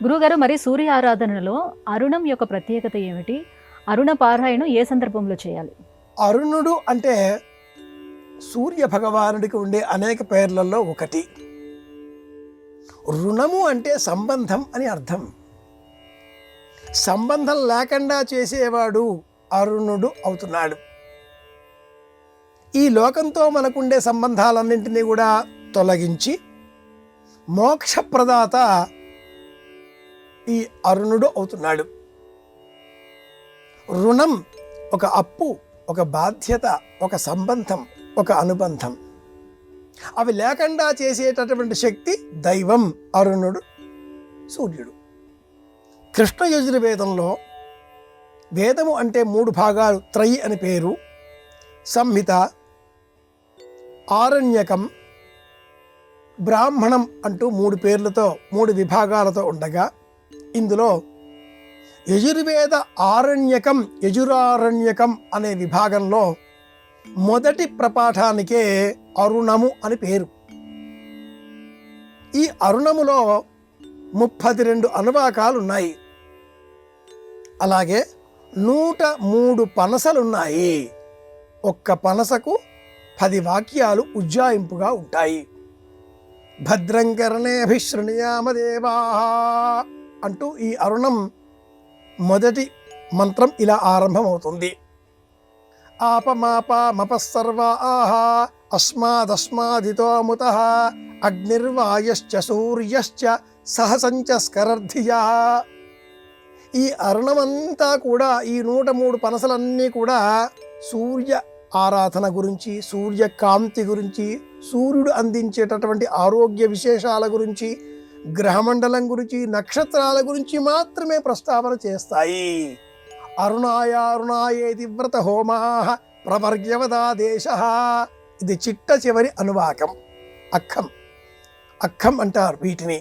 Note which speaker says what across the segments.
Speaker 1: గురువుగారు, మరి సూర్య ఆరాధనలో అరుణం యొక్క ప్రత్యేకత ఏమిటి? అరుణ పారాయణం ఏ సందర్భంలో చేయాలి?
Speaker 2: అరుణుడు అంటే సూర్య భగవానుడికి ఉండే అనేక పేర్లలో ఒకటి. రుణము అంటే సంబంధం అని అర్థం. సంబంధం లేకుండా చేసేవాడు అరుణుడు అవుతున్నాడు. ఈ లోకంతో మనకుండే సంబంధాలన్నింటినీ కూడా తొలగించి మోక్షప్రదాత ఈ అరుణుడు అవుతున్నాడు. రుణం ఒక అప్పు, ఒక బాధ్యత, ఒక సంబంధం, ఒక అనుబంధం. అవి లేకుండా చేసేటటువంటి శక్తి దైవం, అరుణుడు, సూర్యుడు. కృష్ణ యజుర్వేదంలో వేదము అంటే 3 భాగాలు, త్రయి అని పేరు, సంహిత, ఆరణ్యకం, బ్రాహ్మణం అంటూ 3 పేర్లతో 3 విభాగాలతో ఉండగా, ఇందులో యజుర్వేద ఆరణ్యకం, యజురారణ్యకం అనే విభాగంలో మొదటి ప్రపాఠానికే అరుణము అని పేరు. ఈ అరుణములో 32 అనువాకాలు ఉన్నాయి. అలాగే 103 పనసలున్నాయి. ఒక్క పనసకు 10 వాక్యాలు ఉజ్జాయింపుగా ఉంటాయి. భద్రంకరణేభిశృణుయామదేవా అంటూ ఈ అరుణం మొదటి మంత్రం ఇలా ఆరంభమవుతుంది. ఆపమాపమపస్సర్వాః అస్మాదస్మాదితోముతః అగ్నిర్వాయశ్చ సూర్యశ్చ సహసంచ స్కరర్ధియః. ఈ అరుణమంతా కూడా, ఈ 103 పనసలన్నీ కూడా సూర్య ఆరాధన గురించి, సూర్యకాంతి గురించి, సూర్యుడు అందించేటటువంటి ఆరోగ్య విశేషాల గురించి, గ్రహమండలం గురించి, నక్షత్రాల గురించి మాత్రమే ప్రస్తావన చేస్తాయి. అరుణాయ అరుణాయేతి వ్రత హోమాః ప్రవర్గ్యవదాదేశః. ఇది చిట్ట చివరి అనువాకం, అక్కం. అక్కం అంటారు వీటిని.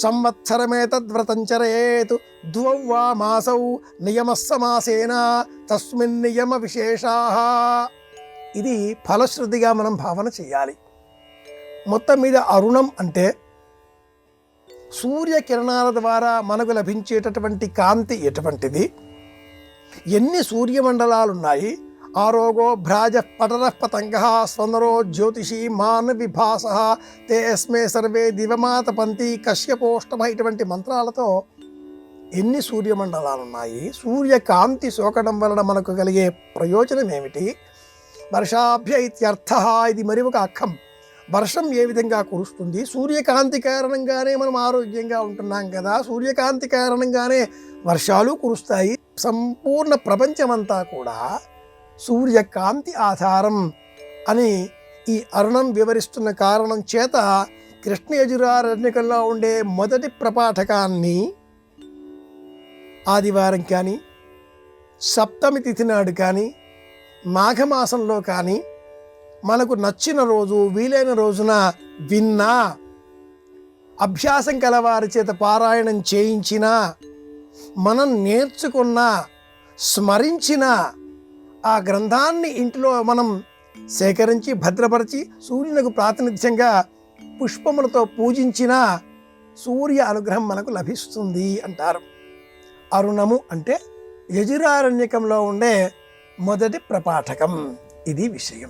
Speaker 2: సంవత్సరమేతద్వ్రతంచరేతు ద్వౌవా మాసౌ నియమస్సమాసేన తస్మిన్ నియమ విశేషాః. ఇది ఫలశ్రుతిగా మనం భావన చేయాలి. మొత్తం మీద అరుణం అంటే సూర్యకిరణాల ద్వారా మనకు లభించేటటువంటి కాంతి ఎటువంటిది, ఎన్ని సూర్యమండలాలున్నాయి, ఆరోగో భ్రాజ పటర పతంగ స్వందరో జ్యోతిషి మానవిభాస తే ఎస్మే సర్వే దివమాత పంతి కశ్యపోష్టమ, ఇటువంటి మంత్రాలతో ఎన్ని సూర్యమండలాలున్నాయి, సూర్యకాంతి సోకడం వలన మనకు కలిగే ప్రయోజనం ఏమిటి, వర్షాభ్య ఇత్యర్థ. ఇది మరి ఒక అక్కం. వర్షం ఏ విధంగా కురుస్తుంది, సూర్యకాంతి కారణంగానే మనం ఆరోగ్యంగా ఉంటున్నాం కదా, సూర్యకాంతి కారణంగానే వర్షాలు కురుస్తాయి. సంపూర్ణ ప్రపంచమంతా కూడా సూర్యకాంతి ఆధారం అని ఈ అరుణం వివరిస్తున్న కారణం చేత కృష్ణ యజురారణ్యకంలో ఉండే మొదటి ప్రపాఠకాన్ని ఆదివారం కానీ, సప్తమి తిథి నాడు కానీ, మాఘమాసంలో కానీ, మనకు నచ్చిన రోజు, వీలైన రోజున విన్నా, అభ్యాసం కలవారి చేత పారాయణం చేయించినా, మనం నేర్చుకున్న, స్మరించిన ఆ గ్రంథాన్ని ఇంటిలో మనం సేకరించి భద్రపరిచి సూర్యునికి ప్రాతినిధ్యంగా పుష్పములతో పూజించిన సూర్య అనుగ్రహం మనకు లభిస్తుంది అంటారు. అరుణము అంటే యజురారణ్యకంలో ఉండే మొదటి ప్రపాఠకం. ఇది విషయం.